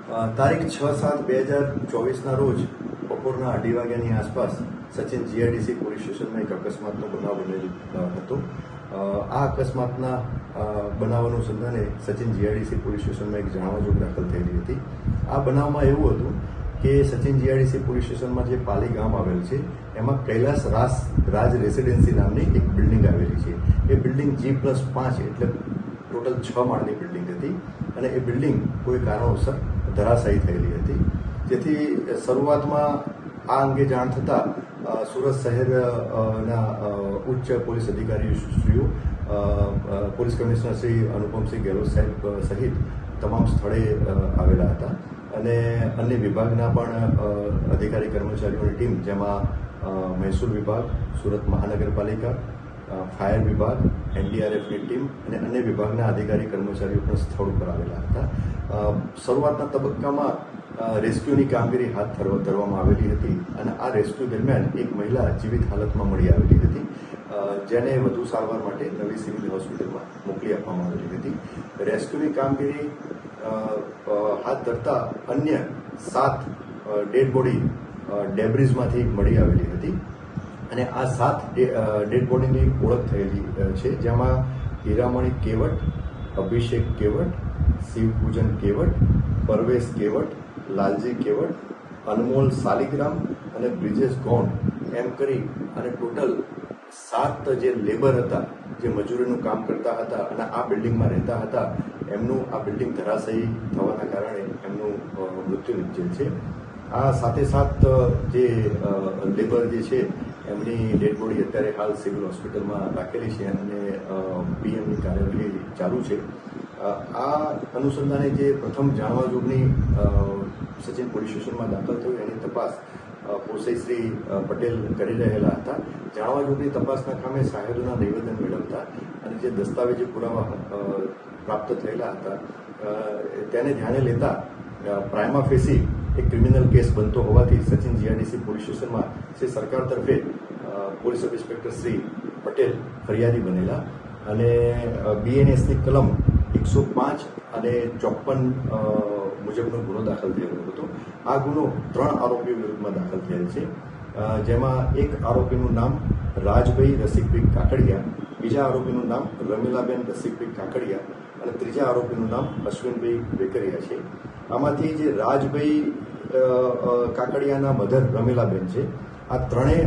તારીખ 6/7/2024ના રોજ બપોરના 2:30 વાગ્યાની આસપાસ સચિન જીઆઈડીસી પોલીસ સ્ટેશનમાં એક અકસ્માતનો બનાવ બનેલ હતો. આ અકસ્માતના બનાવ અનુસંધાને સચિન જીઆઈડીસી પોલીસ સ્ટેશનમાં એક જાણવાજોગ દાખલ થયેલી હતી. આ બનાવમાં એવું હતું કે સચિન જીઆઈડીસી પોલીસ સ્ટેશનમાં જે પાલી ગામ આવેલ છે એમાં કૈલાસ રાજ રેસિડેન્સી નામની એક બિલ્ડિંગ આવેલી છે. એ બિલ્ડિંગ G+5 એટલે ટોટલ 6 માળની બિલ્ડિંગ હતી અને એ બિલ્ડિંગ કોઈ કારણોસર ધરાશાયી થયેલી હતી. જેથી શરૂઆતમાં આ અંગે જાણ થતાં સુરત શહેરના ઉચ્ચ પોલીસ અધિકારીશ્રીઓ, પોલીસ કમિશનર શ્રી અનુપમસિંહ ગેહલોત સાહેબ સહિત તમામ સ્થળે આવેલા હતા અને અન્ય વિભાગના પણ અધિકારી કર્મચારીઓની ટીમ, જેમાં મહેસૂલ વિભાગ, સુરત મહાનગરપાલિકા, ફાયર વિભાગ, NDRFની ટીમ અને અન્ય વિભાગના અધિકારી કર્મચારીઓ પણ સ્થળ ઉપર આવેલા હતા. શરૂઆતના તબક્કામાં રેસ્ક્યુની કામગીરી હાથ ધરવામાં આવેલી હતી અને આ રેસ્ક્યુ દરમિયાન એક મહિલા જીવિત હાલતમાં મળી આવેલી હતી, જેને વધુ સારવાર માટે નવી સિવિલ હોસ્પિટલમાં મોકલી આપવામાં આવેલી હતી. રેસ્ક્યુની કામગીરી હાથ ધરતા અન્ય 7 ડેડ બોડી ડેબ્રીઝમાંથી મળી આવેલી હતી અને આ 7 ડેડ બોડીની ઓળખ થયેલી છે, જેમાં હીરામણી કેવટ, અભિષેક કેવટ, શિવપૂજન કેવટ, પરવેશ કેવટ, લાલજી કેવટ, અનમોલ સાલિગ્રામ અને બ્રિજેશ ગોંડ એમ કરી અને ટોટલ 7 જે લેબર હતા, જે મજૂરીનું કામ કરતા હતા અને આ બિલ્ડિંગમાં રહેતા હતા, એમનું આ બિલ્ડિંગ ધરાશાયી થવાના કારણે એમનું મૃત્યુ નિપજેલ છે. આ સાથે જે લેબર જે છે એમની ડેડ બોડી અત્યારે હાલ સિવિલ હોસ્પિટલમાં રાખેલી છે અને PMની કાર્યવાહી ચાલુ છે. આ અનુસંધાને જે પ્રથમ જાણવાજોગની સચિન પોલીસ સ્ટેશનમાં દાખલ થયું એની તપાસ પોસાઈ શ્રી પટેલ કરી રહેલા હતા. જાણવાજોગની તપાસના કામે સાહેબોના નિવેદન મેળવતા અને જે દસ્તાવેજી પુરાવા પ્રાપ્ત થયેલા હતા તેને ધ્યાને લેતા પ્રાઇમા ફેસી એક ક્રિમિનલ કેસ બનતો હોવાથી સચિન જીઆઈડીસી પોલીસ સ્ટેશનમાં શ્રી સરકાર તરફે police sub inspector Shri Patel ફરિયાદી બનેલા અને BNSની કલમ 105 અને 54 મુજબનો ગુનો દાખલ થયેલો હતો. આ ગુનો 3 આરોપીઓ વિરુદ્ધમાં દાખલ થયેલ છે, જેમાં એક આરોપીનું નામ રાજભાઈ રસિકભાઈ કાકડિયા, બીજા આરોપીનું નામ રમીલાબેન રસિકભાઈ કાકડિયા અને ત્રીજા આરોપીનું નામ અશ્વિનભાઈ વેકરિયા છે. આમાંથી જે રાજભાઈ કાકડિયાના મધર રમીલાબેન છે, આ ત્રણેય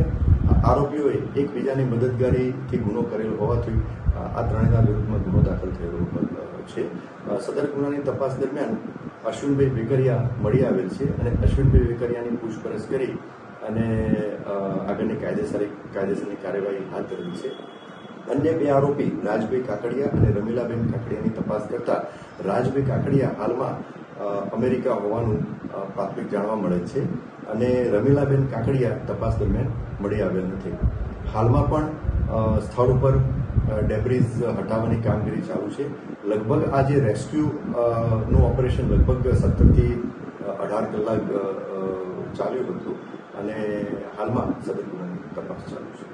આરોપીઓએ એકબીજાની મદદગારીથી ગુનો કરેલો હોવાથી આ ત્રણેયના વિરુદ્ધમાં ગુનો દાખલ થયેલો છે. સદર ગુનાની તપાસ દરમિયાન અશ્વિનભાઈ વેકરિયા મળી આવેલ છે અને અશ્વિનભાઈ વેકરિયાની પૂછપરછ કરી અને આગળની કાયદેસરની કાર્યવાહી હાથ ધરેલી છે. અન્ય 2 આરોપી રાજભાઈ કાકડિયા અને રમીલાબેન કાકડિયાની તપાસ કરતા રાજભાઈ કાકડિયા હાલમાં અમેરિકા હોવાનું પ્રાથમિક જાણવા મળે છે અને રમીલાબેન કાકડિયા તપાસ દરમિયાન મળી આવેલ નથી. હાલમાં પણ સ્થળ ઉપર ડેબ્રીઝ હટાવવાની કામગીરી ચાલુ છે. લગભગ આ જે રેસ્ક્યુનું ઓપરેશન લગભગ 17 થી 18 કલાક ચાલ્યું હતું અને હાલમાં સદર ગુનાની તપાસ ચાલુ છે.